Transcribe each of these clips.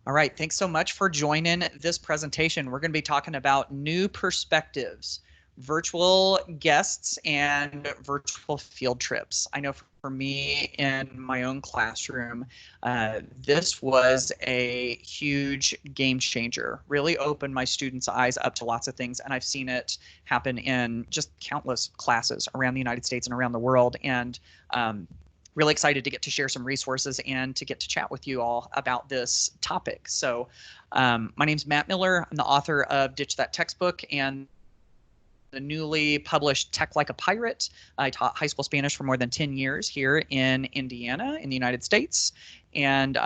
All right, thanks so much for joining this presentation. We're going to be talking about new perspectives, virtual guests, and virtual field trips. I know for me in my own classroom, this was a huge game changer, really opened my students' eyes up to lots of things. And I've seen it happen in just countless classes around the United States and around the world. And really excited to get to share some resources and to get to chat with you all about this topic. So my name's Matt Miller. I'm the author of Ditch That Textbook and the newly published Tech Like a Pirate. I taught high school Spanish for more than 10 years here in Indiana in the United States. And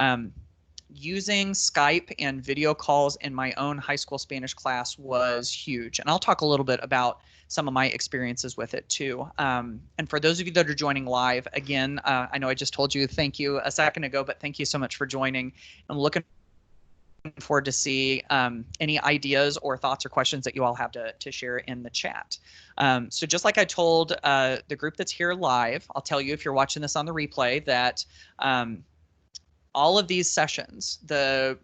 using Skype and video calls in my own high school Spanish class was huge. And I'll talk a little bit about some of my experiences with it too. And for those of you that are joining live, again, I know I just told you thank you a second ago, but thank you so much for joining. I'm looking forward to see any ideas or thoughts or questions that you all have to share in the chat. So just like I told the group that's here live, I'll tell you if you're watching this on the replay that all of these sessions, the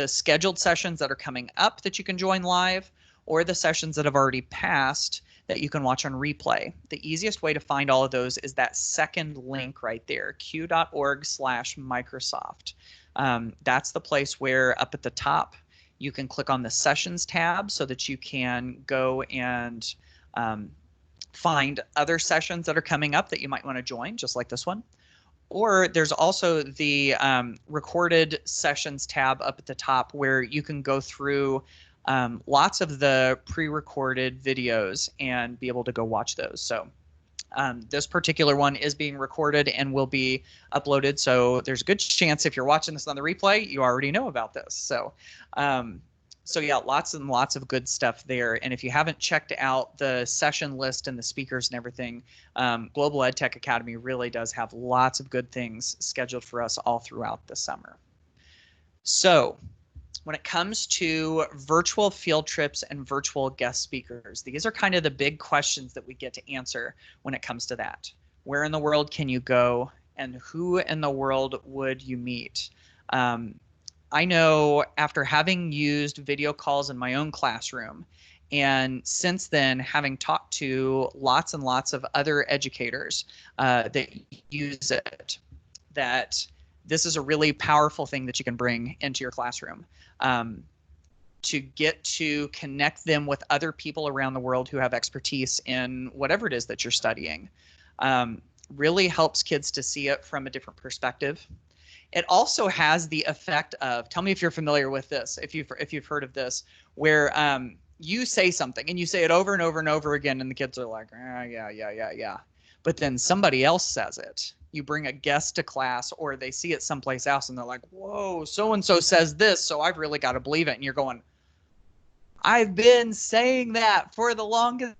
scheduled sessions that are coming up that you can join live, or the sessions that have already passed that you can watch on replay. The easiest way to find all of those is that second link right there, q.org/Microsoft. That's the place where up at the top, you can click on the sessions tab so that you can go and find other sessions that are coming up that you might want to join, just like this one. Or there's also the recorded sessions tab up at the top where you can go through lots of the pre-recorded videos and be able to go watch those. So this particular one is being recorded and will be uploaded. So there's a good chance if you're watching this on the replay, you already know about this. So yeah, lots and lots of good stuff there. And if you haven't checked out the session list and the speakers and everything, Global Ed Tech Academy really does have lots of good things scheduled for us all throughout the summer. So when it comes to virtual field trips and virtual guest speakers, these are kind of the big questions that we get to answer when it comes to that. Where in the world can you go, and who in the world would you meet? I know after having used video calls in my own classroom, and since then having talked to lots and lots of other educators that use it, that this is a really powerful thing that you can bring into your classroom. To get to connect them with other people around the world who have expertise in whatever it is that you're studying. Really helps kids to see it from a different perspective. It also has the effect of, tell me if you're familiar with this, if you've heard of this, where you say something and you say it over and over and over again, and the kids are like, yeah. But then somebody else says it. You bring a guest to class, or they see it someplace else and they're like, whoa, so-and-so says this, so I've really got to believe it. And you're going, I've been saying that for the longest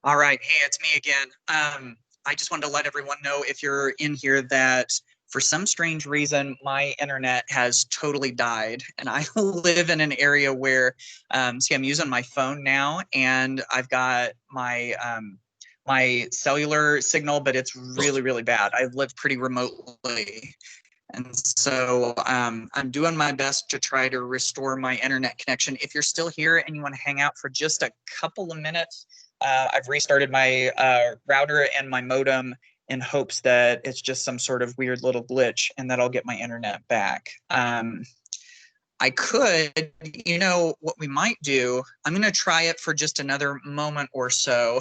All right. Hey, it's me again. I just wanted to let everyone know, if you're in here, that for some strange reason, my internet has totally died. And I live in an area where, see, I'm using my phone now, and I've got my cellular signal, but it's really, really bad. I live pretty remotely. And so I'm doing my best to try to restore my internet connection. If you're still here and you want to hang out for just a couple of minutes, I've restarted my router and my modem in hopes that it's just some sort of weird little glitch and that I'll get my internet back. I could, what we might do, I'm going to try it for just another moment or so.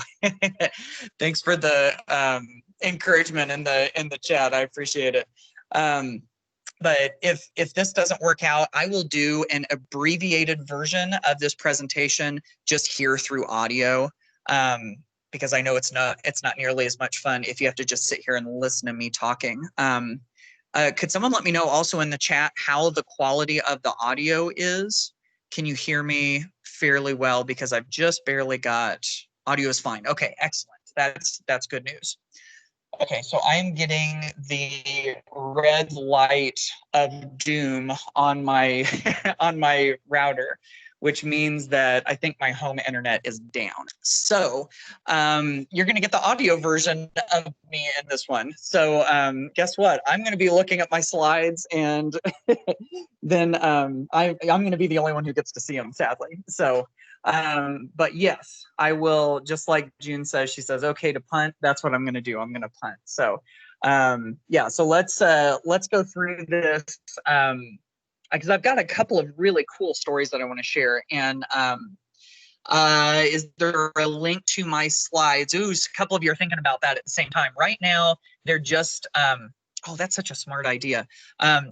Thanks for the encouragement in the chat. I appreciate it. But if this doesn't work out, I will do an abbreviated version of this presentation just here through audio, because I know it's not nearly as much fun if you have to just sit here and listen to me talking. Could someone let me know also in the chat how the quality of the audio is? Can you hear me fairly well? Because I've just barely got audio is fine. Okay, excellent. That's good news. Okay, so I'm getting the red light of doom on my on my router, which means that I think my home internet is down. So you're going to get the audio version of me in this one. So guess what? I'm going to be looking at my slides, and then I'm going to be the only one who gets to see them, sadly. So. But yes, I will, just like June says, she says, okay to punt. That's what I'm going to do. I'm going to punt. So, yeah, so let's go through this, because I've got a couple of really cool stories that I want to share. And, is there a link to my slides? Ooh, a couple of you are thinking about that at the same time. Right now, they're just, oh, that's such a smart idea.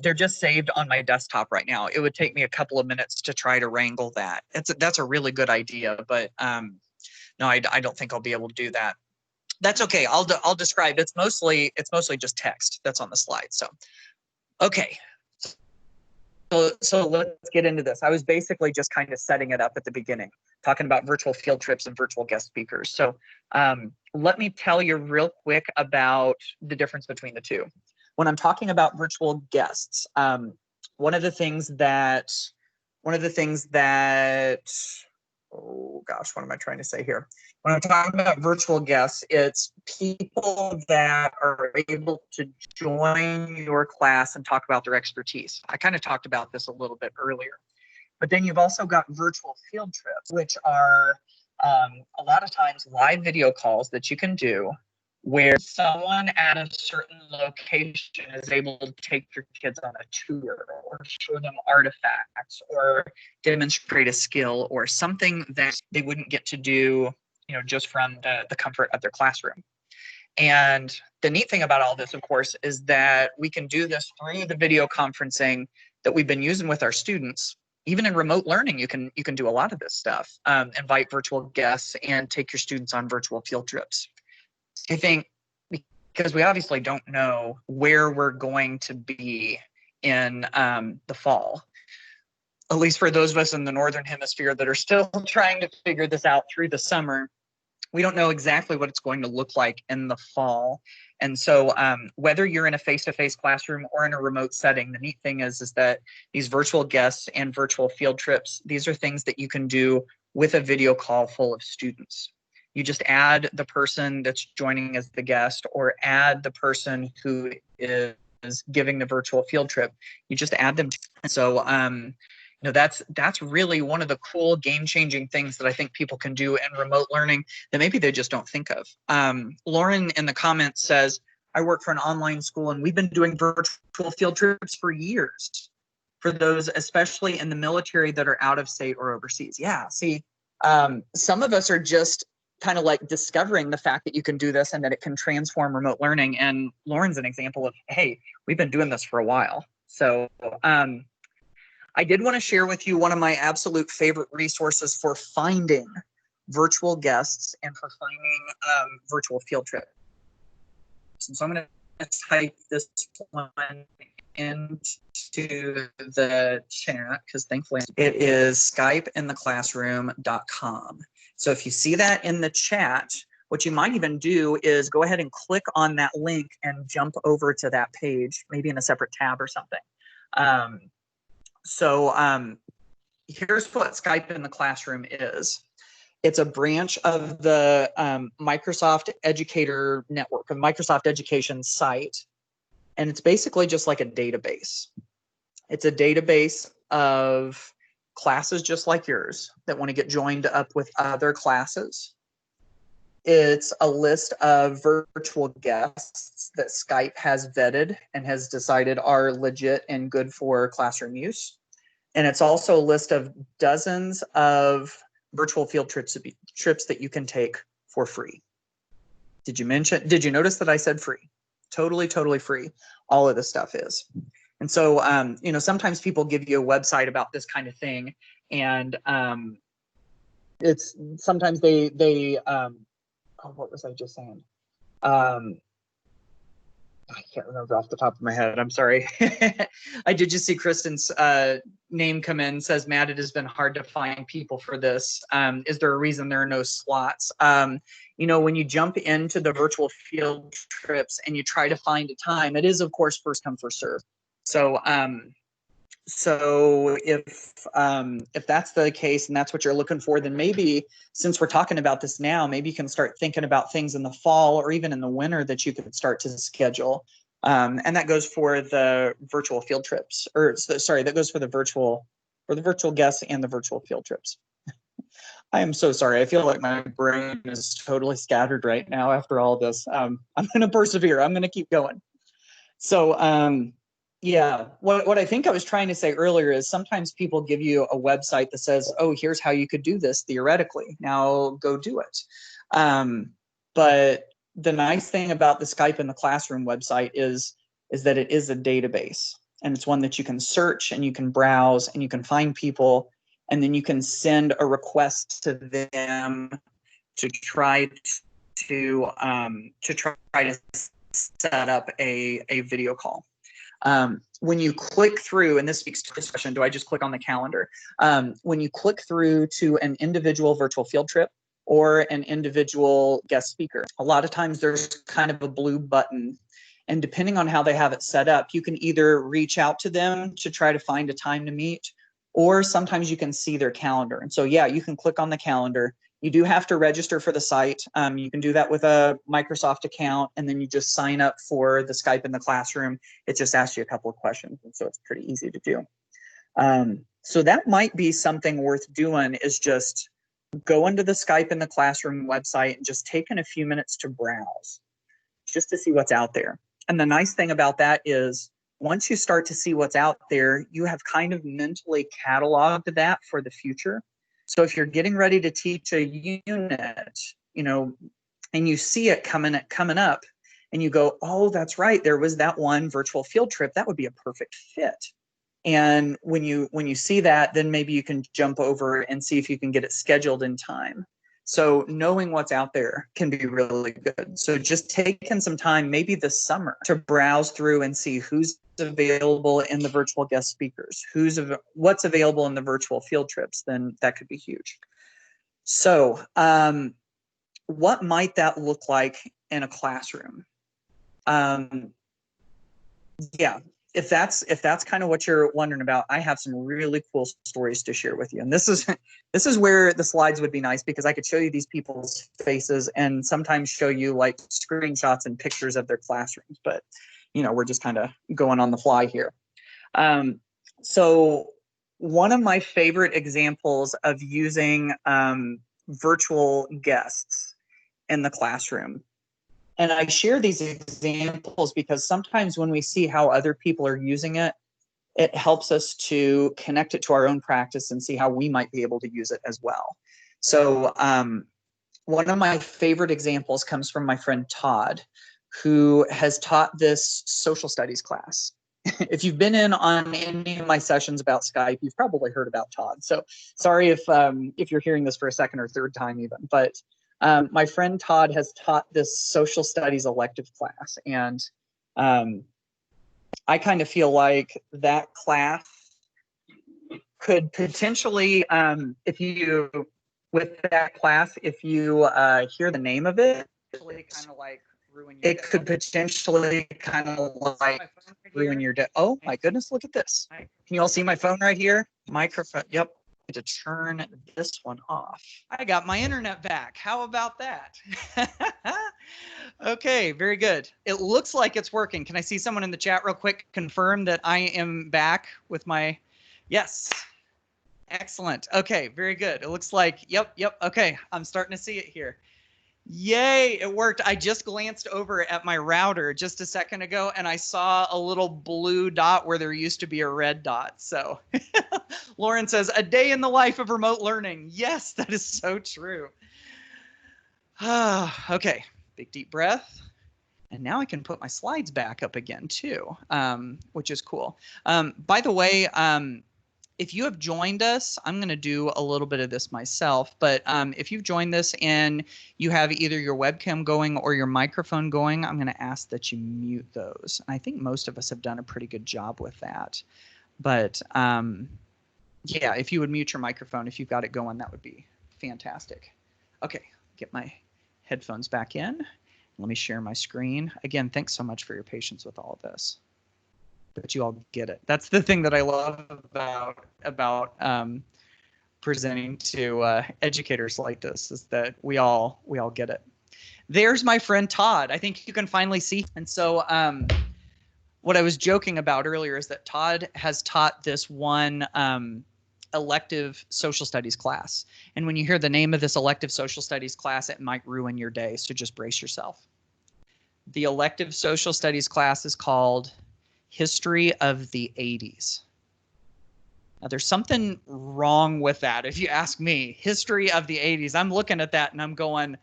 They're just saved on my desktop right now. It would take me a couple of minutes to try to wrangle that. That's a really good idea, but no, I don't think I'll be able to do that. That's okay. I'll describe. It's mostly just text that's on the slide. So, okay. So let's get into this. I was basically just kind of setting it up at the beginning, talking about virtual field trips and virtual guest speakers. So let me tell you real quick about the difference between the two. When I'm talking about virtual guests, one of the things that, oh gosh, what am I trying to say here? When I'm talking about virtual guests, it's people that are able to join your class and talk about their expertise. I kind of talked about this a little bit earlier. But then you've also got virtual field trips, which are a lot of times live video calls that you can do where someone at a certain location is able to take your kids on a tour or show them artifacts or demonstrate a skill or something that they wouldn't get to do, just from the comfort of their classroom. And the neat thing about all this, of course, is that we can do this through the video conferencing that we've been using with our students. Even in remote learning, you can do a lot of this stuff. Invite virtual guests and take your students on virtual field trips. I think because we obviously don't know where we're going to be in the fall, at least for those of us in the Northern Hemisphere that are still trying to figure this out through the summer, we don't know exactly what it's going to look like in the fall. And so whether you're in a face-to-face classroom or in a remote setting, the neat thing is that these virtual guests and virtual field trips, these are things that you can do with a video call full of students. You just add the person that's joining as the guest or add the person who is giving the virtual field trip. You just add them. And so that's really one of the cool game-changing things that I think people can do in remote learning that maybe they just don't think of. Lauren in the comments says, I work for an online school and we've been doing virtual field trips for years for those, especially in the military that are out of state or overseas. Yeah, see, some of us are just kind of like discovering the fact that you can do this and that it can transform remote learning. And Lauren's an example of, hey, we've been doing this for a while. So I did want to share with you one of my absolute favorite resources for finding virtual guests and for finding virtual field trips. So I'm going to type this one into the chat because thankfully it is skypeintheclassroom.com. So if you see that in the chat, what you might even do is go ahead and click on that link and jump over to that page, maybe in a separate tab or something. Here's what Skype in the Classroom is. It's a branch of the Microsoft Educator Network, a Microsoft Education site. And it's basically just like a database. It's a database of classes just like yours that want to get joined up with other classes. It's a list of virtual guests that Skype has vetted and has decided are legit and good for classroom use. And it's also a list of dozens of virtual field trips that you can take for free. Did you notice that I said free? Totally free. All of this stuff is. And so, sometimes people give you a website about this kind of thing, and it's sometimes they what was I just saying? I can't remember off the top of my head. I'm sorry. I did just see Kristen's name come in. Says, Matt, it has been hard to find people for this. Is there a reason there are no slots? When you jump into the virtual field trips and you try to find a time, it is, of course, first come, first serve. So if that's the case and that's what you're looking for, then maybe, since we're talking about this now, maybe you can start thinking about things in the fall or even in the winter that you could start to schedule. And that goes for the virtual field trips, that goes for the virtual guests and the virtual field trips. I am so sorry. I feel like my brain is totally scattered right now after all this. I'm going to persevere. I'm going to keep going. So, yeah, what I think I was trying to say earlier is sometimes people give you a website that says, oh, here's how you could do this theoretically. Now go do it. But the nice thing about the Skype in the Classroom website is that it is a database, and it's one that you can search and you can browse and you can find people, and then you can send a request to them to try to set up a video call. When you click through, and this speaks to this question, do I just click on the calendar? When you click through to an individual virtual field trip or an individual guest speaker, a lot of times there's kind of a blue button. And depending on how they have it set up, you can either reach out to them to try to find a time to meet, or sometimes you can see their calendar. And so, yeah, you can click on the calendar. You do have to register for the site. You can do that with a Microsoft account, and then you just sign up for the Skype in the Classroom. It just asks you a couple of questions, and so it's pretty easy to do. So that might be something worth doing, is just go into the Skype in the Classroom website and just taking a few minutes to browse, just to see what's out there. And the nice thing about that is, once you start to see what's out there, you have kind of mentally cataloged that for the future. So if you're getting ready to teach a unit, and you see it coming up, and you go, oh, that's right, there was that one virtual field trip, that would be a perfect fit. And when you see that, then maybe you can jump over and see if you can get it scheduled in time. So knowing what's out there can be really good. So just taking some time, maybe this summer, to browse through and see who's available in the virtual guest speakers, what's available in the virtual field trips, then that could be huge. So what might that look like in a classroom? Yeah. If that's kind of what you're wondering about, I have some really cool stories to share with you. And this is where the slides would be nice, because I could show you these people's faces and sometimes show you like screenshots and pictures of their classrooms. But, we're just kind of going on the fly here. So one of my favorite examples of using virtual guests in the classroom, and I share these examples because sometimes when we see how other people are using it, it helps us to connect it to our own practice and see how we might be able to use it as well. So one of my favorite examples comes from my friend Todd, who has taught this social studies class. If you've been in on any of my sessions about Skype, you've probably heard about Todd. So sorry if you're hearing this for a second or third time even, but my friend Todd has taught this social studies elective class, and I kind of feel like that class could potentially, if you with that class, if you hear the name of it, kind of like ruin your it could potentially kind of like ruin your day. Oh my goodness, look at this. Can you all see my phone right here? Microphone. Yep. To turn this one off. I got my internet back. How about that? Okay, very good. It looks like it's working. Can I see someone in the chat real quick confirm that I am back with my, yes. Excellent. Okay, very good. It looks like, yep. Okay, I'm starting to see it here. Yay, it worked. I just glanced over at my router just a second ago and I saw a little blue dot where there used to be a red dot. So Lauren says, a day in the life of remote learning. Yes, that is so true. Okay, big deep breath. And now I can put my slides back up again too, which is cool. By the way, if you have joined us, I'm going to do a little bit of this myself, but if you've joined this and you have either your webcam going or your microphone going, I'm going to ask that you mute those. I think most of us have done a pretty good job with that. But yeah, if you would mute your microphone, if you've got it going, that would be fantastic. Okay, get my headphones back in. Let me share my screen. Again, thanks so much for your patience with all of this. But you all get it. That's the thing that I love about presenting to educators like this, is that we all get it. There's my friend Todd. I think you can finally see. And so what I was joking about earlier is that Todd has taught this one elective social studies class. And when you hear the name of this elective social studies class, it might ruin your day. So just brace yourself. The elective social studies class is called History of the 80s. Now, there's something wrong with that, if you ask me. History of the 80s. I'm looking at that and I'm going,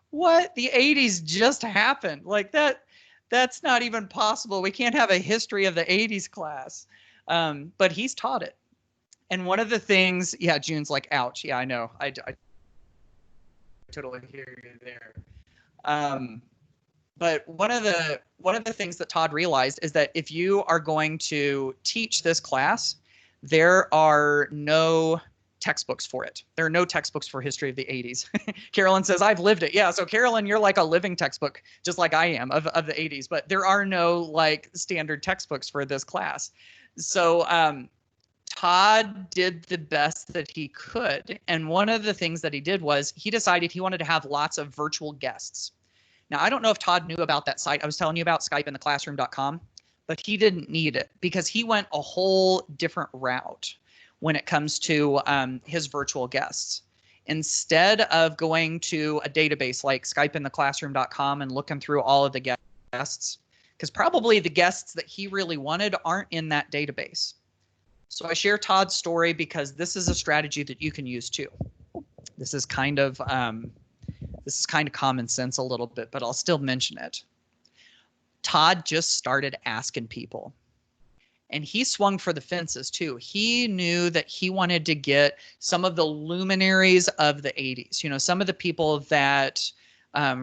what? The 80s just happened. Like that's not even possible. We can't have a history of the 80s class. But he's taught it. And one of the things, yeah, June's like, ouch. Yeah, I know. I totally hear you there. But one of the things that Todd realized is that if you are going to teach this class, there are no textbooks for it. There are no textbooks for history of the 80s. Carolyn says, I've lived it. Yeah, so Carolyn, you're like a living textbook, just like I am of the 80s, but there are no like standard textbooks for this class. So Todd did the best that he could. And one of the things that he did was he decided he wanted to have lots of virtual guests. Now, I don't know if Todd knew about that site I was telling you about, skypeintheclassroom.com, but he didn't need it because he went a whole different route when it comes to his virtual guests. Instead of going to a database like skypeintheclassroom.com and looking through all of the guests, because probably the guests that he really wanted aren't in that database. So I share Todd's story because this is a strategy that you can use too. This is kind of common sense a little bit, but I'll still mention it. Todd just started asking people. And he swung for the fences too. He knew that he wanted to get some of the luminaries of the 80s, you know, some of the people that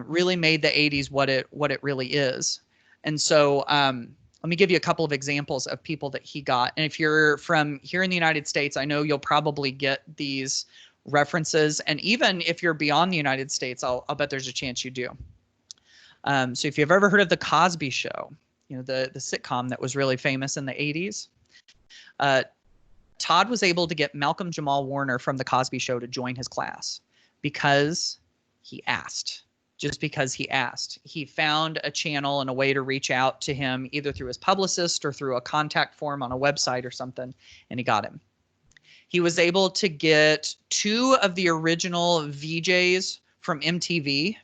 really made the 80s what it really is. And so let me give you a couple of examples of people that he got. And if you're from here in the United States, I know you'll probably get these references. And even if you're beyond the United States, I'll bet there's a chance you do. So if you've ever heard of The Cosby Show, you know, the sitcom that was really famous in the 80s, Todd was able to get Malcolm Jamal Warner from The Cosby Show to join his class because he asked. Just because he asked. He found a channel and a way to reach out to him either through his publicist or through a contact form on a website or something, and he got him. He was able to get 2 of the original VJs from MTV.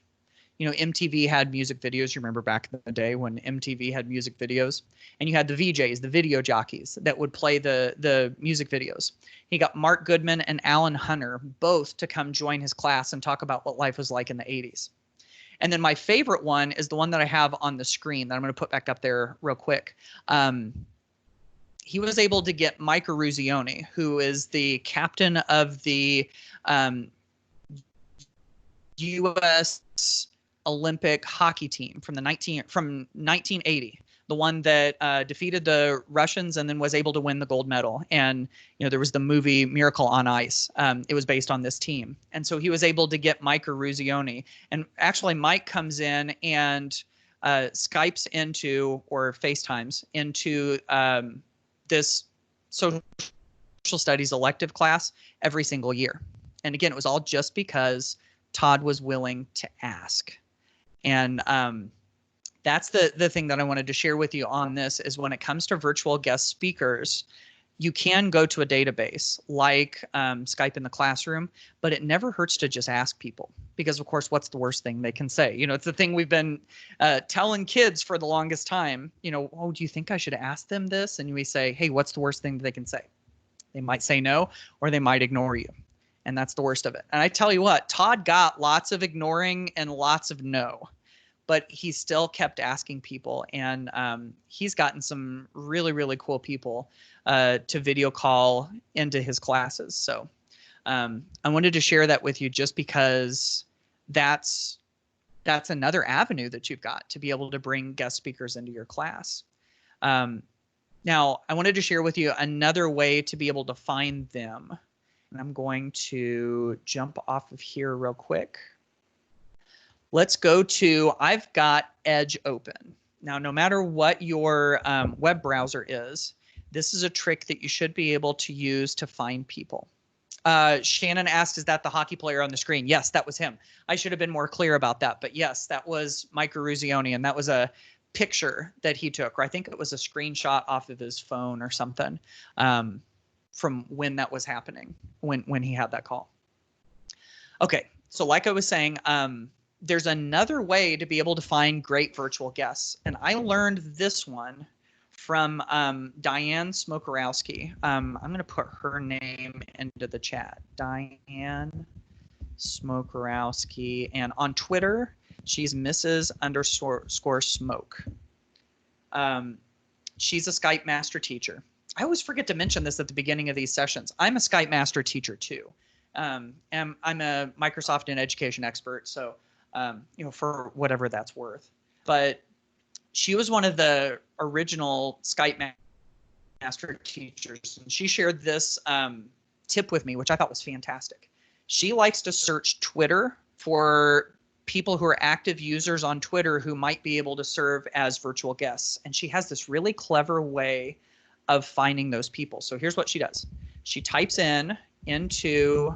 You know, MTV had music videos. You remember back in the day when MTV had music videos, and you had the VJs, the video jockeys that would play the music videos. He got Mark Goodman and Alan Hunter both to come join his class and talk about what life was like in the 80s. And then my favorite one is the one that I have on the screen that I'm going to put back up there real quick. He was able to get Mike Eruzione, who is the captain of the U.S. Olympic hockey team from 1980. the one that defeated the Russians and then was able to win the gold medal. And, there was the movie Miracle on Ice. It was based on this team. And so he was able to get Mike Eruzione. And actually, Mike comes in and Skypes into, or FaceTimes into this social studies elective class every single year. And again, it was all just because Todd was willing to ask. And that's the thing that I wanted to share with you on this is when it comes to virtual guest speakers, you can go to a database like Skype in the Classroom, but it never hurts to just ask people because, of course, what's the worst thing they can say? It's the thing we've been telling kids for the longest time, oh, do you think I should ask them this? And we say, hey, what's the worst thing that they can say? They might say no, or they might ignore you. And that's the worst of it. And I tell you what, Todd got lots of ignoring and lots of no, but he still kept asking people. And he's gotten some really, really cool people to video call into his classes. So I wanted to share that with you just because that's another avenue that you've got to be able to bring guest speakers into your class. Now, I wanted to share with you another way to be able to find them. And I'm going to jump off of here real quick. Let's go to, I've got Edge open. Now, no matter what your web browser is, this is a trick that you should be able to use to find people. Shannon asked, is that the hockey player on the screen? Yes, that was him. I should have been more clear about that. But yes, that was Mike Eruzione, and that was a picture that he took, or I think it was a screenshot off of his phone or something. From when that was happening, when he had that call. Okay, so like I was saying, there's another way to be able to find great virtual guests. And I learned this one from Diane Smokorowski. I'm going to put her name into the chat. Diane Smokorowski. And on Twitter, she's Mrs._Smoke. She's a Skype master teacher. I always forget to mention this at the beginning of these sessions. I'm a Skype master teacher too. And I'm a Microsoft and education expert. So, for whatever that's worth. But she was one of the original Skype master teachers. And she shared this tip with me, which I thought was fantastic. She likes to search Twitter for people who are active users on Twitter who might be able to serve as virtual guests. And she has this really clever way of finding those people. So here's what she does. She types into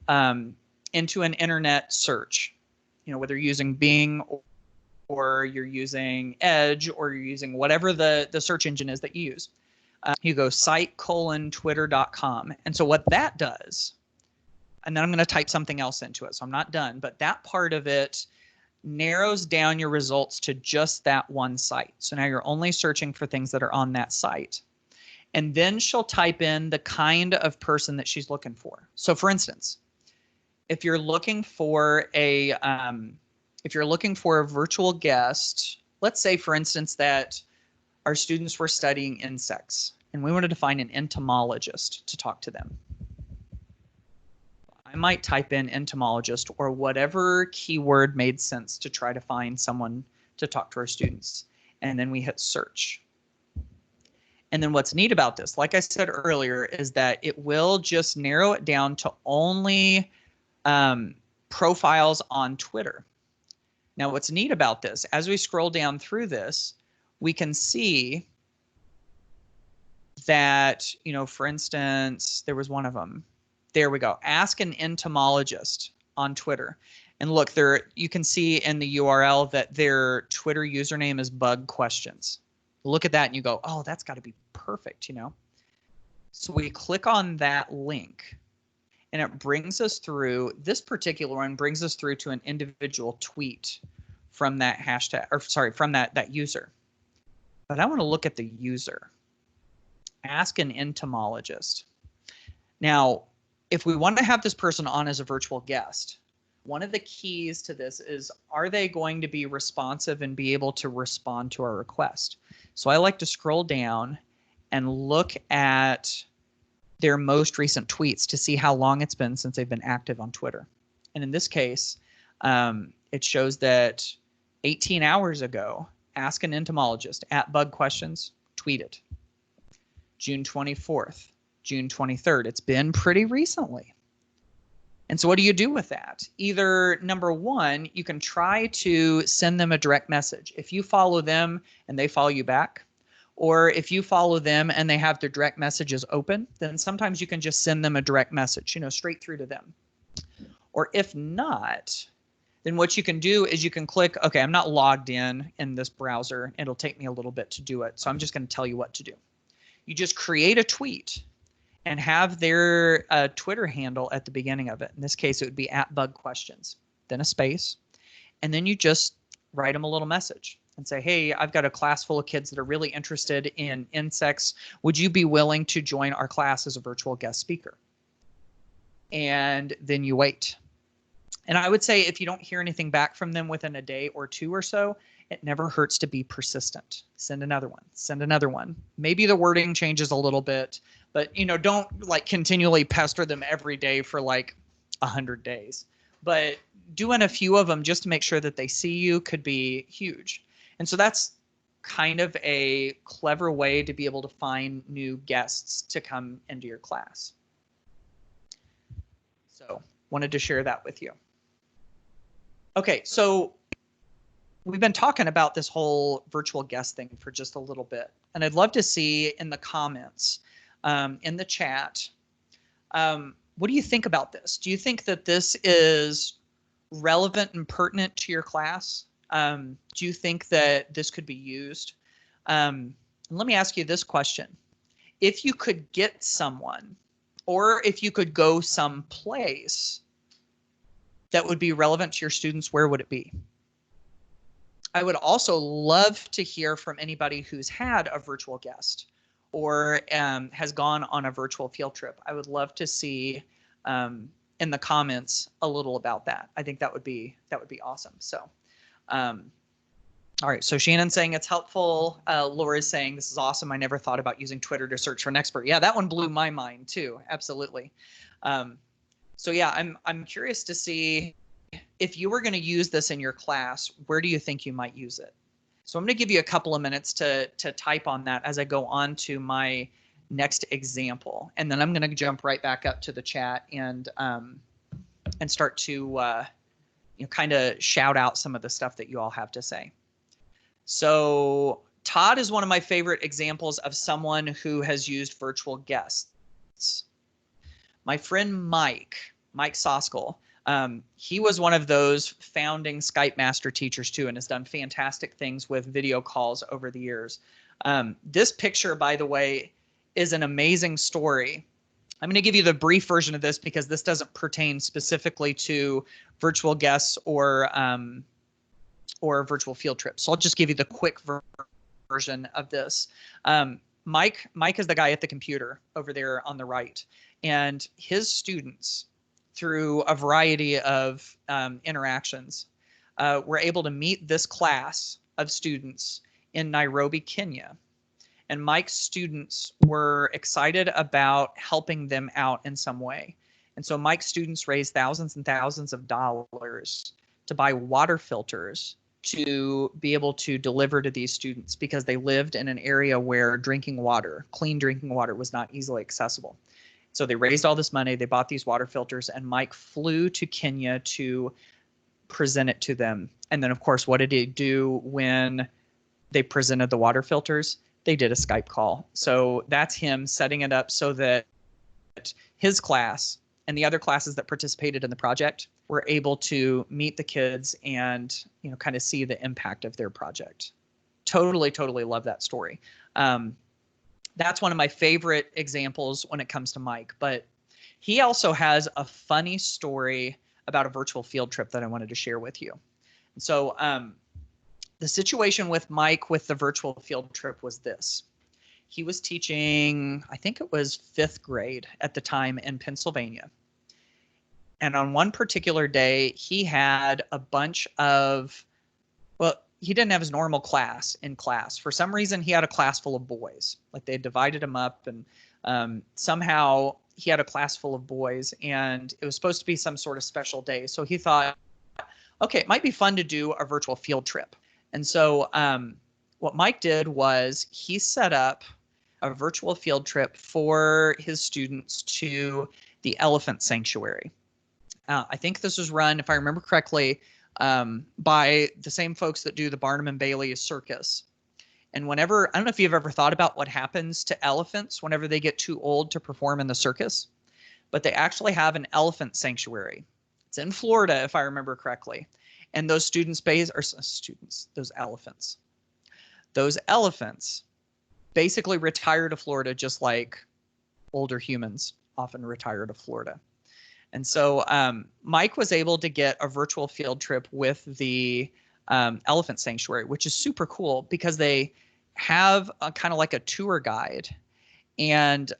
an internet search, whether you're using Bing or you're using Edge or you're using whatever the search engine is that you use. You go site:/twitter.com. And so what that does, and then I'm going to type something else into it. So I'm not done, but that part of it narrows down your results to just that one site. So now you're only searching for things that are on that site. And then she'll type in the kind of person that she's looking for. So for instance, if you're looking for a virtual guest, let's say for instance that our students were studying insects and we wanted to find an entomologist to talk to them. I might type in entomologist or whatever keyword made sense to try to find someone to talk to our students. And then we hit search. And then what's neat about this, like I said earlier, is that it will just narrow it down to only profiles on Twitter. Now, what's neat about this, as we scroll down through this, we can see that, for instance, there was one of them. There we go. Ask an entomologist on Twitter. And look, you can see in the URL that their Twitter username is bug questions. Look at that and you go, oh, that's got to be perfect, So we click on that link and it brings us through, this particular one brings us through to an individual tweet from that hashtag, or sorry, from that user. But I want to look at the user. Ask an entomologist. Now, if we want to have this person on as a virtual guest, one of the keys to this is, are they going to be responsive and be able to respond to our request? So I like to scroll down and look at their most recent tweets to see how long it's been since they've been active on Twitter. And in this case, it shows that 18 hours ago, Ask an entomologist at Bug Questions, tweet it. June 24th, June 23rd. It's been pretty recently. And so what do you do with that? Either number one, you can try to send them a direct message. If you follow them and they follow you back, or if you follow them and they have their direct messages open, then sometimes you can just send them a direct message, you know, straight through to them. Or if not, then what you can do is you can click, okay, I'm not logged in this browser. It'll take me a little bit to do it. So I'm just going to tell you what to do. You just create a tweet and have their Twitter handle at the beginning of it. In this case, it would be at Bug Questions, then a space. And then you just write them a little message and say, hey, I've got a class full of kids that are really interested in insects. Would you be willing to join our class as a virtual guest speaker? And then you wait. And I would say if you don't hear anything back from them within a day or two or so, it never hurts to be persistent. Send another one, send another one. Maybe the wording changes a little bit, but you know, don't like continually pester them every day for like 100 days. But doing a few of them just to make sure that they see you could be huge. And so that's kind of a clever way to be able to find new guests to come into your class. So wanted to share that with you. Okay, so we've been talking about this whole virtual guest thing for just a little bit, and I'd love to see in the comments, in the chat, what do you think about this? Do you think that this is relevant and pertinent to your class? Do you think that this could be used? And let me ask you this question. If you could get someone, or if you could go someplace that would be relevant to your students, where would it be? I would also love to hear from anybody who's had a virtual guest or has gone on a virtual field trip. I would love to see in the comments a little about that. I think that would be awesome. So, all right. So Shannon's saying it's helpful. Laura's saying this is awesome. I never thought about using Twitter to search for an expert. Yeah, that one blew my mind too. Absolutely. So yeah, I'm curious to see if you were going to use this in your class, where do you think you might use it? So I'm going to give you a couple of minutes to type on that as I go on to my next example, and then I'm going to jump right back up to the chat and start to you know, kind of shout out some of the stuff that you all have to say. So Todd is one of my favorite examples of someone who has used virtual guests. My friend Mike Soskell, he was one of those founding Skype master teachers too, and has done fantastic things with video calls over the years. This picture, by the way, is an amazing story. I'm going to give you the brief version of this because this doesn't pertain specifically to virtual guests or virtual field trips. So I'll just give you the quick version of this. Mike is the guy at the computer over there on the right, and his students, through a variety of interactions, were able to meet this class of students in Nairobi, Kenya. And Mike's students were excited about helping them out in some way. And so Mike's students raised thousands and thousands of dollars to buy water filters to be able to deliver to these students because they lived in an area where drinking water, clean drinking water, was not easily accessible. So they raised all this money, they bought these water filters, and Mike flew to Kenya to present it to them. And then, of course, what did he do when they presented the water filters? They did a Skype call. So that's him setting it up so that his class and the other classes that participated in the project were able to meet the kids and, you know, kind of see the impact of their project. Totally love that story. That's one of my favorite examples when it comes to Mike, but he also has a funny story about a virtual field trip that I wanted to share with you. So the situation with Mike with the virtual field trip was this. He was teaching, I think it was 5th grade at the time in Pennsylvania. And on one particular day, he had a bunch of, well, he didn't have his normal class in class. For some reason, he had a class full of boys. Like they divided him up, and somehow he had a class full of boys, and it was supposed to be some sort of special day. So he thought, okay, it might be fun to do a virtual field trip. And so what Mike did was he set up a virtual field trip for his students to the elephant sanctuary. I think this was run, if I remember correctly, by the same folks that do the Barnum and Bailey Circus. And whenever, I don't know if you've ever thought about what happens to elephants whenever they get too old to perform in the circus, but they actually have an elephant sanctuary. It's in Florida, if I remember correctly. And those those elephants basically retire to Florida just like older humans often retire to Florida. And so Mike was able to get a virtual field trip with the elephant sanctuary, which is super cool because they have a kind of like a tour guide. And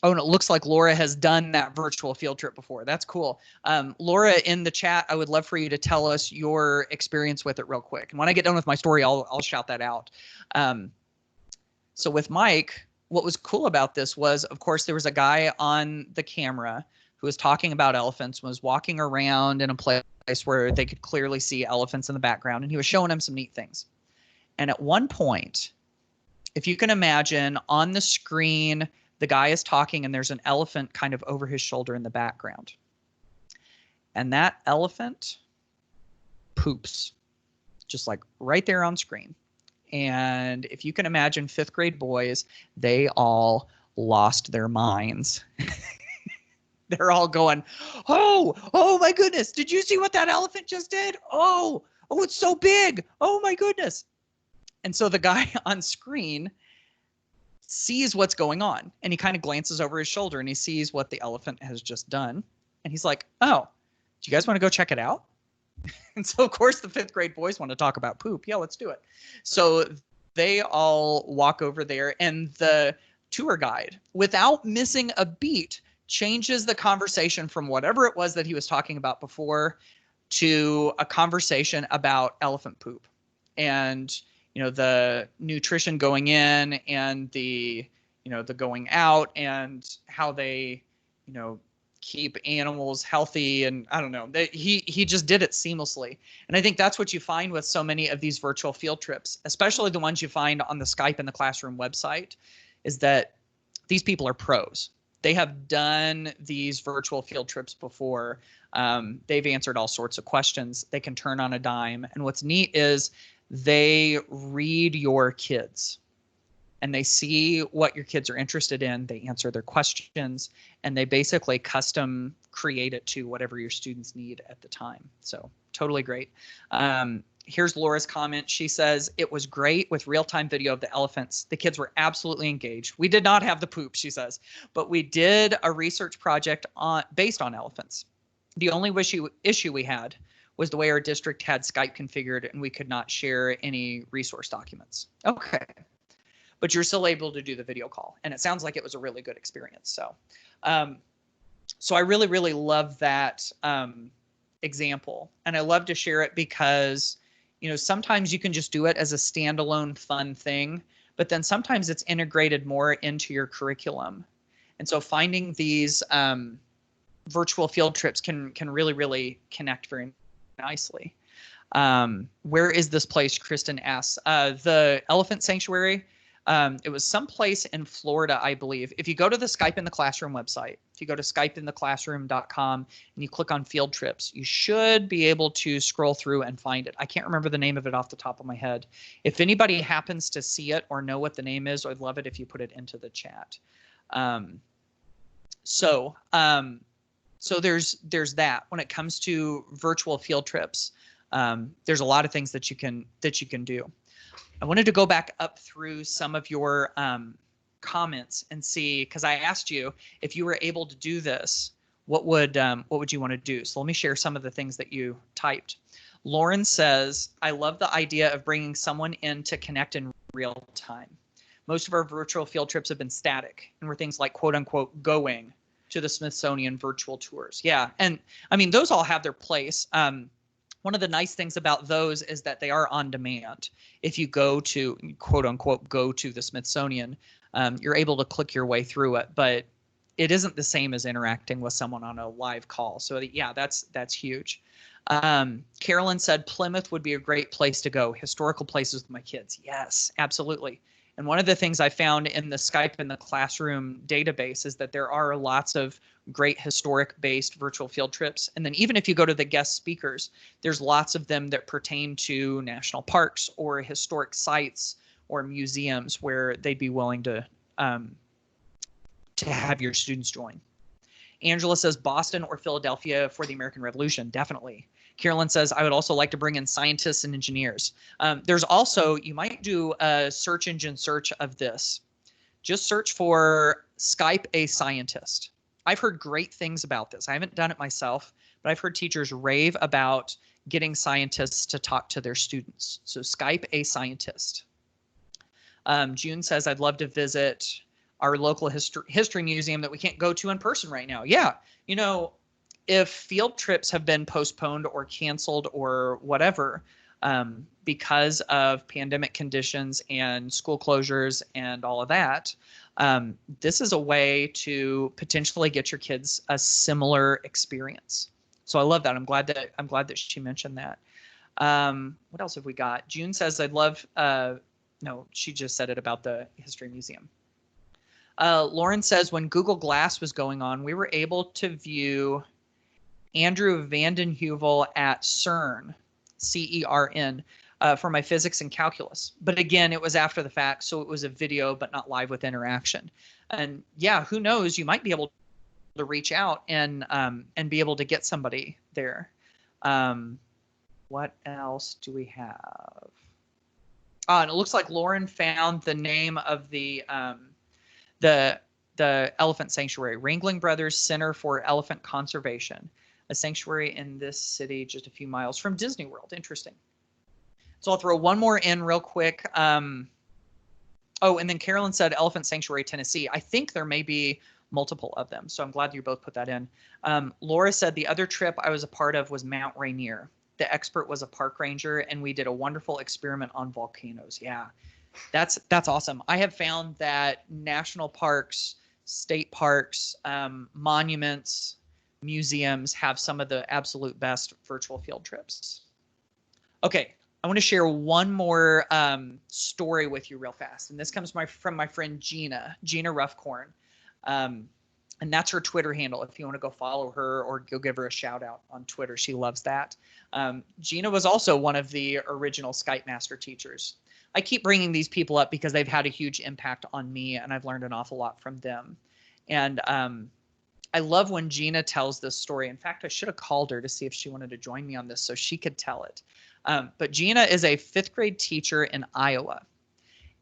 and it looks like Laura has done that virtual field trip before. That's cool. Laura, in the chat, I would love for you to tell us your experience with it real quick. And when I get done with my story, I'll shout that out. So with Mike, what was cool about this was, of course, there was a guy on the camera who was talking about elephants, was walking around in a place where they could clearly see elephants in the background, and he was showing him some neat things. And at one point, if you can imagine, on the screen, the guy is talking and there's an elephant kind of over his shoulder in the background. And that elephant poops, just like right there on screen. And if you can imagine 5th grade boys, they all lost their minds. They're all going, oh my goodness. Did you see what that elephant just did? Oh, it's so big. Oh my goodness. And so the guy on screen sees what's going on, and he kind of glances over his shoulder and he sees what the elephant has just done. And he's like, oh, do you guys want to go check it out? And so, of course, the 5th grade boys want to talk about poop. Yeah, let's do it. So they all walk over there, and the tour guide, without missing a beat, changes the conversation from whatever it was that he was talking about before to a conversation about elephant poop. And the nutrition going in and the going out and how they, keep animals healthy. And I don't know, he just did it seamlessly. And I think that's what you find with so many of these virtual field trips, especially the ones you find on the Skype in the Classroom website, is that these people are pros. They have done these virtual field trips before. They've answered all sorts of questions. They can turn on a dime. And what's neat is they read your kids and they see what your kids are interested in. They answer their questions, and they basically custom create it to whatever your students need at the time. So totally great. Here's Laura's comment. She says, it was great with real-time video of the elephants. The kids were absolutely engaged. We did not have the poop, she says, but we did a research project based on elephants. The only issue we had was the way our district had Skype configured, and we could not share any resource documents. Okay. But you're still able to do the video call, and it sounds like it was a really good experience. So, so I really, really love that example, and I love to share it because, sometimes you can just do it as a standalone fun thing, but then sometimes it's integrated more into your curriculum. And so finding these virtual field trips can really, really connect very nicely. Where is this place? Kristen asks. The Elephant Sanctuary. It was someplace in Florida, I believe. If you go to the Skype in the Classroom website, if you go to skypeintheclassroom.com and you click on field trips, you should be able to scroll through and find it. I can't remember the name of it off the top of my head. If anybody happens to see it or know what the name is, I'd love it if you put it into the chat. So there's that. When it comes to virtual field trips, there's a lot of things that you can do. I wanted to go back up through some of your comments and see, because I asked you if you were able to do this, what would you want to do? So let me share some of the things that you typed. Lauren says, I love the idea of bringing someone in to connect in real time. Most of our virtual field trips have been static and were things like quote unquote going to the Smithsonian virtual tours. Yeah, and I mean, those all have their place. One of the nice things about those is that they are on demand. If you go to quote unquote go to the Smithsonian, you're able to click your way through it, but it isn't the same as interacting with someone on a live call. So yeah, that's huge. Carolyn said Plymouth would be a great place to go. Historical places with my kids. Yes, absolutely. And one of the things I found in the Skype in the classroom database is that there are lots of great historic based virtual field trips. And then even if you go to the guest speakers, there's lots of them that pertain to national parks or historic sites or museums where they'd be willing to have your students join. Angela says Boston or Philadelphia for the American Revolution. Definitely. Carolyn says, I would also like to bring in scientists and engineers. There's also, you might do a search engine search of this. Just search for Skype a scientist. I've heard great things about this. I haven't done it myself, but I've heard teachers rave about getting scientists to talk to their students. So Skype a scientist. June says, I'd love to visit our local history museum that we can't go to in person right now. Yeah, you know, if field trips have been postponed or canceled or whatever because of pandemic conditions and school closures and all of that, this is a way to potentially get your kids a similar experience. So I love that. I'm glad that she mentioned that. What else have we got? June says, I'd love, no, she just said it about the history museum. Lauren says, when Google Glass was going on, we were able to view Andrew Vanden Heuvel at CERN, C-E-R-N, for my physics and calculus. But again, it was after the fact, so it was a video, but not live with interaction. And yeah, who knows? You might be able to reach out and be able to get somebody there. What else do we have? And it looks like Lauren found the name of the elephant sanctuary, Ringling Brothers Center for Elephant Conservation, a sanctuary in this city just a few miles from Disney World. Interesting. So I'll throw one more in real quick. Oh, and then Carolyn said Elephant Sanctuary, Tennessee. I think there may be multiple of them, so I'm glad you both put that in. Laura said the other trip I was a part of was Mount Rainier. The expert was a park ranger, and we did a wonderful experiment on volcanoes. Yeah, that's awesome. I have found that national parks, state parks, monuments, museums have some of the absolute best virtual field trips. Okay, I want to share one more story with you real fast. And this comes from my friend Gina Ruffcorn. And that's her Twitter handle if you want to go follow her or go give her a shout out on Twitter. She loves that. Gina was also one of the original Skype master teachers. I keep bringing these people up because they've had a huge impact on me and I've learned an awful lot from them. And I love when Gina tells this story. In fact, I should have called her to see if she wanted to join me on this so she could tell it. But Gina is a 5th grade teacher in Iowa.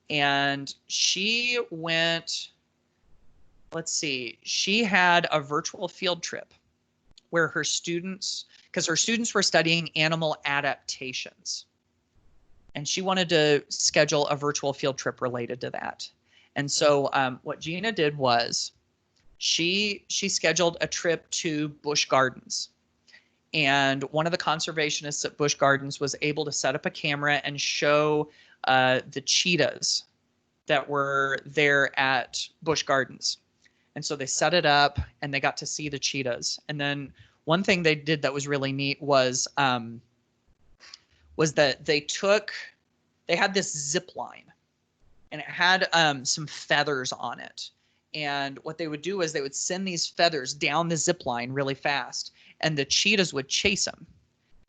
And she went, let's see, she had a virtual field trip where her students, because her students were studying animal adaptations. And she wanted to schedule a virtual field trip related to that. And so what Gina did was she scheduled a trip to Busch Gardens. And one of the conservationists at Busch Gardens was able to set up a camera and show the cheetahs that were there at Busch Gardens. And so they set it up and they got to see the cheetahs. And then one thing they did that was really neat was that they had this zip line and it had some feathers on it. And what they would do is they would send these feathers down the zip line really fast and the cheetahs would chase them.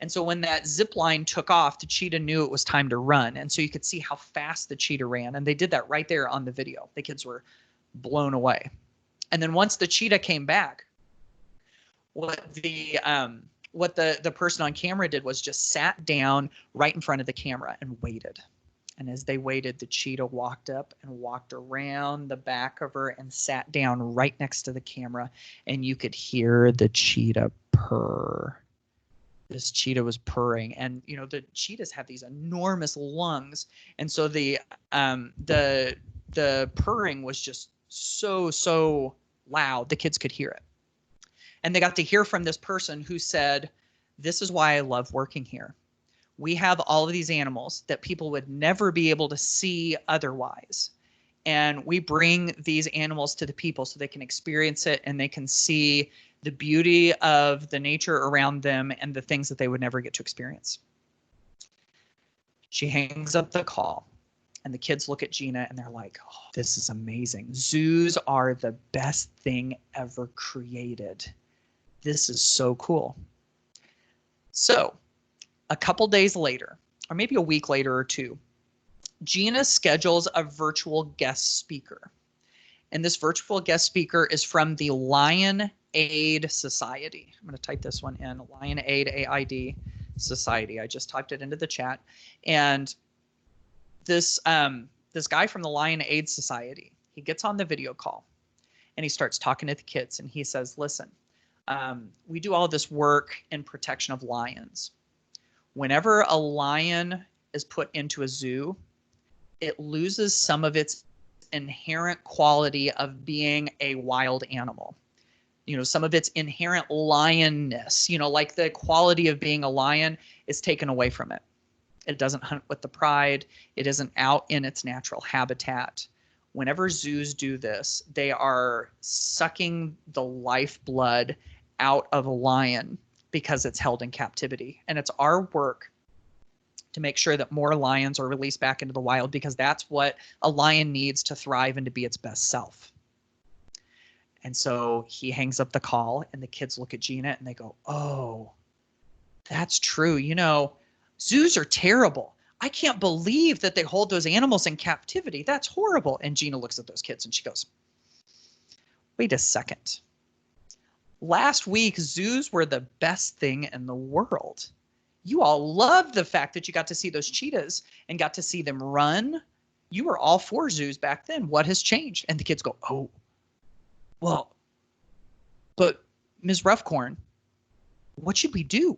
And so when that zip line took off, the cheetah knew it was time to run. And so you could see how fast the cheetah ran. And they did that right there on the video. The kids were blown away. And then once the cheetah came back, what the person on camera did was just sat down right in front of the camera and waited. And as they waited, the cheetah walked up and walked around the back of her and sat down right next to the camera. And you could hear the cheetah purr. This cheetah was purring. And, you know, the cheetahs have these enormous lungs. And so the purring was just so loud. The kids could hear it. And they got to hear from this person who said, this is why I love working here. We have all of these animals that people would never be able to see otherwise. And we bring these animals to the people so they can experience it and they can see the beauty of the nature around them and the things that they would never get to experience. She hangs up the call, and the kids look at Gina and they're like, oh, this is amazing. Zoos are the best thing ever created. This is so cool. So a couple days later, or maybe a week later or two, Gina schedules a virtual guest speaker. And this virtual guest speaker is from the Lion Aid Society. I'm going to type this one in, Lion Aid, AID Society. I just typed it into the chat. And this guy from the Lion Aid Society, he gets on the video call and he starts talking to the kids and he says, listen, we do all this work in protection of lions. Whenever a lion is put into a zoo, it loses some of its inherent quality of being a wild animal. You know, some of its inherent lionness, you know, like the quality of being a lion is taken away from it. It doesn't hunt with the pride. It isn't out in its natural habitat. Whenever zoos do this, they are sucking the lifeblood out of a lion because it's held in captivity. And it's our work to make sure that more lions are released back into the wild, because that's what a lion needs to thrive and to be its best self. And so he hangs up the call and the kids look at Gina and they go, oh, that's true. You know, zoos are terrible. I can't believe that they hold those animals in captivity. That's horrible. And Gina looks at those kids and she goes, wait a second. Last week, zoos were the best thing in the world. You all loved the fact that you got to see those cheetahs and got to see them run. You were all for zoos back then. What has changed? And the kids go, oh, well, but Ms. Roughcorn, what should we do?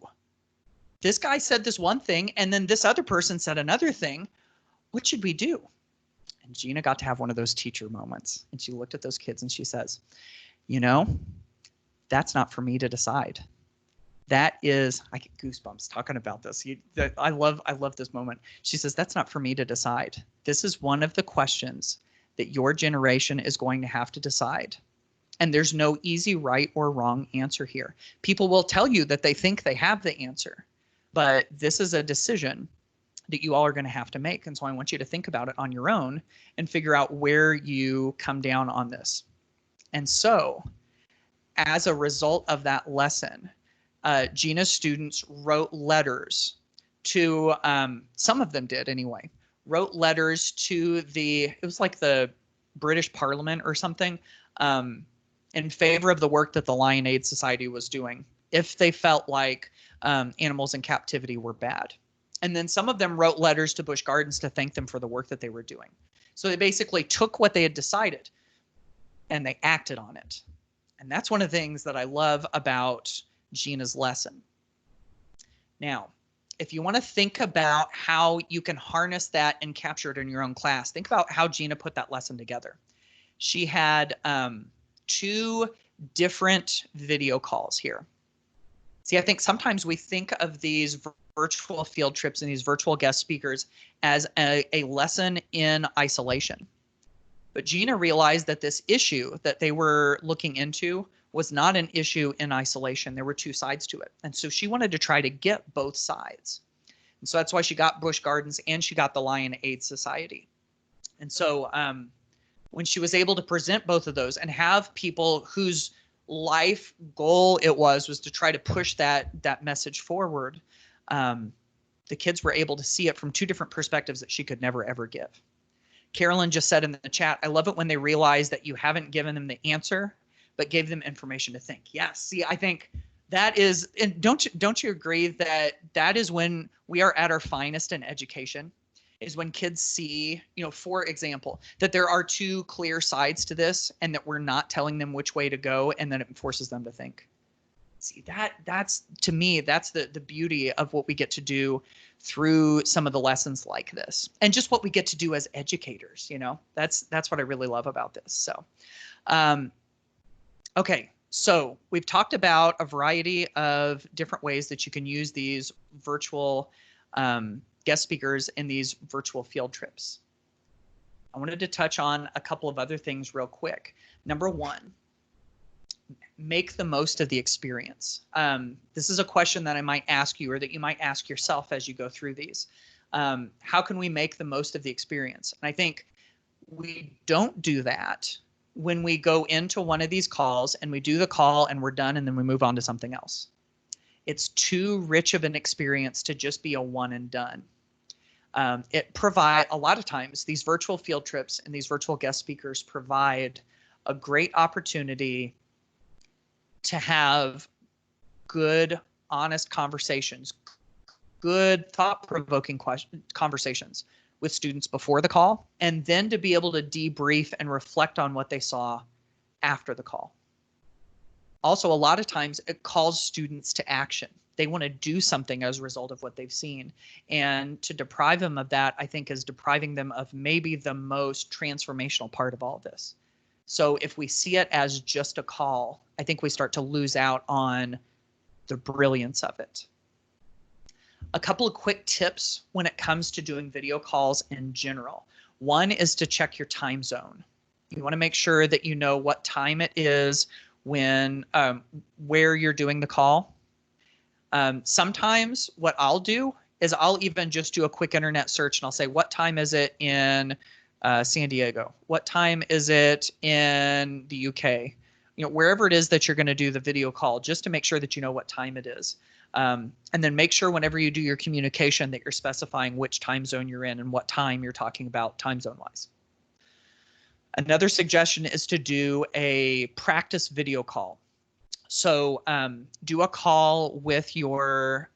This guy said this one thing, and then this other person said another thing. What should we do? And Gina got to have one of those teacher moments. And she looked at those kids and she says, you know, that's not for me to decide. That is, I get goosebumps talking about this. I love this moment. She says, that's not for me to decide. This is one of the questions that your generation is going to have to decide. And there's no easy right or wrong answer here. People will tell you that they think they have the answer, but this is a decision that you all are going to have to make. And so I want you to think about it on your own and figure out where you come down on this. And so as a result of that lesson, Gina's students wrote letters to, some of them did anyway, wrote letters to it was like the British Parliament or something, in favor of the work that the Lion Aid Society was doing, if they felt like animals in captivity were bad. And then some of them wrote letters to Busch Gardens to thank them for the work that they were doing. So they basically took what they had decided and they acted on it. And that's one of the things that I love about Gina's lesson. Now, if you want to think about how you can harness that and capture it in your own class, think about how Gina put that lesson together. She had 2 different video calls here. See, I think sometimes we think of these virtual field trips and these virtual guest speakers as a lesson in isolation. But Gina realized that this issue that they were looking into was not an issue in isolation. There were 2 sides to it. And so she wanted to try to get both sides. And so that's why she got Busch Gardens and she got the Lion Aid Society. And so when she was able to present both of those and have people whose life goal it was to try to push that message forward, the kids were able to see it from 2 different perspectives that she could never, ever give. Carolyn just said in the chat, I love it when they realize that you haven't given them the answer, but gave them information to think. Yes. See, I think that is, and don't you agree that is when we are at our finest in education, is when kids see, you know, for example, that there are 2 clear sides to this and that we're not telling them which way to go, and then it forces them to think. See, that's to me, that's the beauty of what we get to do through some of the lessons like this, and just what we get to do as educators. You know, that's what I really love about this. So, okay, so we've talked about a variety of different ways that you can use these virtual guest speakers in these virtual field trips. I wanted to touch on a couple of other things real quick. Number 1, make the most of the experience. This is a question that I might ask you, or that you might ask yourself as you go through these. How can we make the most of the experience? And I think we don't do that when we go into one of these calls and we do the call and we're done and then we move on to something else. It's too rich of an experience to just be a one and done. It provide a lot of times these virtual field trips and these virtual guest speakers provide a great opportunity to have good, honest conversations, good thought-provoking conversations with students before the call, and then to be able to debrief and reflect on what they saw after the call. Also, a lot of times it calls students to action. They want to do something as a result of what they've seen. And to deprive them of that, I think, is depriving them of maybe the most transformational part of all of this. So if we see it as just a call, I think we start to lose out on the brilliance of it. A couple of quick tips when it comes to doing video calls in general. One is to check your time zone. You want to make sure that you know what time it is when where you're doing the call. Sometimes what I'll do is I'll even just do a quick internet search and I'll say, what time is it in San Diego? What time is it in the UK? You know, wherever it is that you're going to do the video call, just to make sure that you know what time it is. And then make sure whenever you do your communication that you're specifying which time zone you're in and what time you're talking about time zone wise. Another suggestion is to do a practice video call. So do a call with your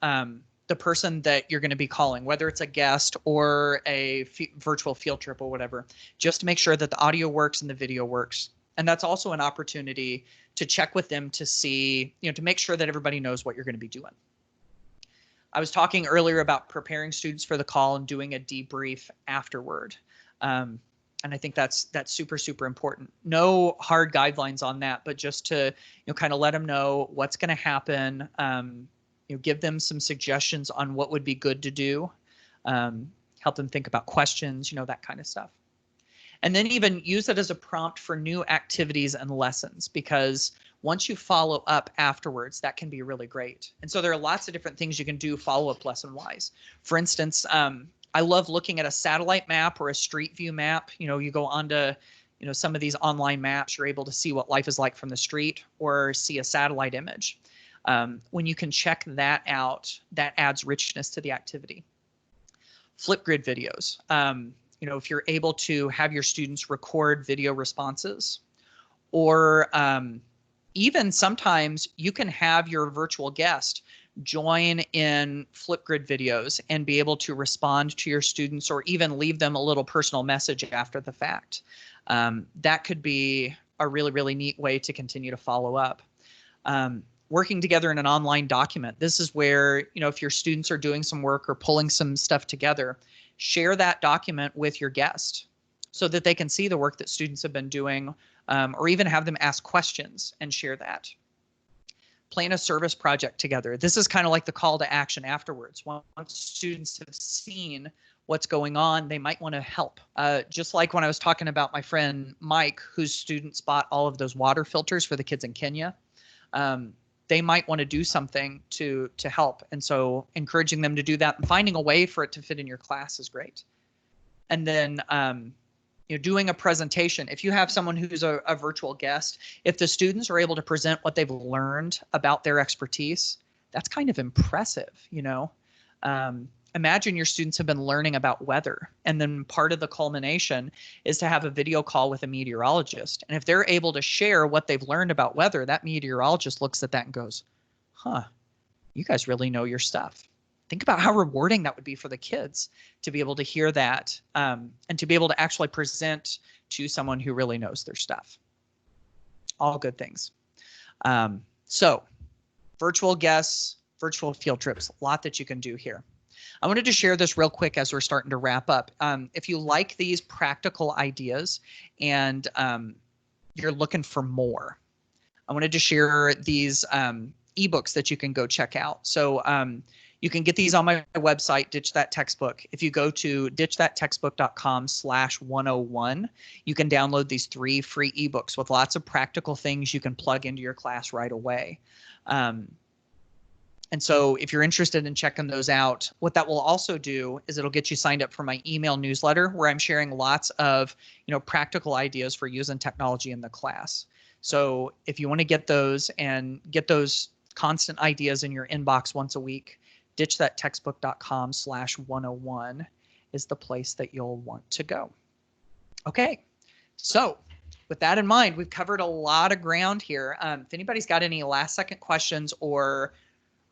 the person that you're going to be calling, whether it's a guest or a virtual field trip or whatever, just to make sure that the audio works and the video works. And that's also an opportunity to check with them to see, you know, to make sure that everybody knows what you're going to be doing. I was talking earlier about preparing students for the call and doing a debrief afterward. And I think that's super, super important. No hard guidelines on that, but just to, you know, kind of let them know what's going to happen. You know, give them some suggestions on what would be good to do. Help them think about questions, you know, that kind of stuff. And then even use it as a prompt for new activities and lessons, because once you follow up afterwards, that can be really great. And so there are lots of different things you can do follow-up lesson-wise. For instance, I love looking at a satellite map or a street view map. You know, you go onto, you know, some of these online maps, you're able to see what life is like from the street or see a satellite image. When you can check that out, that adds richness to the activity. Flipgrid videos. You know, if you're able to have your students record video responses, or even sometimes you can have your virtual guest join in Flipgrid videos and be able to respond to your students or even leave them a little personal message after the fact. That could be a really, really neat way to continue to follow up. Working together in an online document. This is where, you know, if your students are doing some work or pulling some stuff together, share that document with your guest so that they can see the work that students have been doing, or even have them ask questions and share that. Plan a service project together. This is kind of like the call to action afterwards. Once students have seen what's going on, they might want to help. Just like when I was talking about my friend Mike, whose students bought all of those water filters for the kids in Kenya. They might want to do something to help. And so encouraging them to do that and finding a way for it to fit in your class is great. And then, you know, doing a presentation. If you have someone who's a virtual guest, if the students are able to present what they've learned about their expertise, that's kind of impressive, you know. Imagine your students have been learning about weather, and then part of the culmination is to have a video call with a meteorologist. And if they're able to share what they've learned about weather, that meteorologist looks at that and goes, huh, you guys really know your stuff. Think about how rewarding that would be for the kids to be able to hear that, and to be able to actually present to someone who really knows their stuff. All good things. So virtual guests, virtual field trips, a lot that you can do here. I wanted to share this real quick as we're starting to wrap up. If you like these practical ideas and you're looking for more, I wanted to share these ebooks that you can go check out. So You can get these on my website, Ditch That Textbook. If you go to ditchthattextbook.com/101, you can download these 3 free ebooks with lots of practical things you can plug into your class right away. And so if you're interested in checking those out, what that will also do is it'll get you signed up for my email newsletter, where I'm sharing lots of, practical ideas for using technology in the class. So if you want to get those and get those constant ideas in your inbox once a week, ditchthattextbook.com/101 is the place that you'll want to go. Okay, so with that in mind, we've covered a lot of ground here. If anybody's got any last second questions or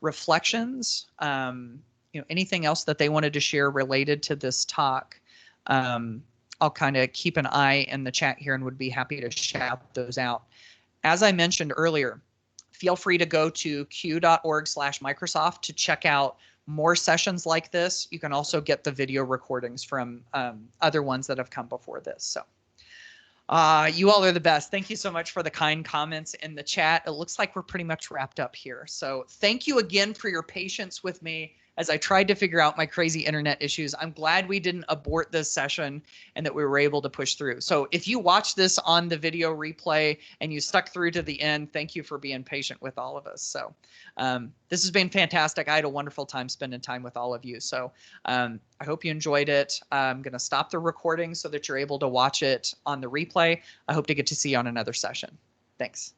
reflections, anything else that they wanted to share related to this talk, I'll kind of keep an eye in the chat here and would be happy to shout those out. As I mentioned earlier, feel free to go to q.org/Microsoft to check out more sessions like this. You can also get the video recordings from other ones that have come before this. So you all are the best. Thank you so much for the kind comments in the chat. It looks like we're pretty much wrapped up here. So thank you again for your patience with me as I tried to figure out my crazy internet issues. I'm glad we didn't abort this session and that we were able to push through. So if you watch this on the video replay and you stuck through to the end, thank you for being patient with all of us. So this has been fantastic. I had a wonderful time spending time with all of you. So I hope you enjoyed it. I'm going to stop the recording so that you're able to watch it on the replay. I hope to get to see you on another session. Thanks.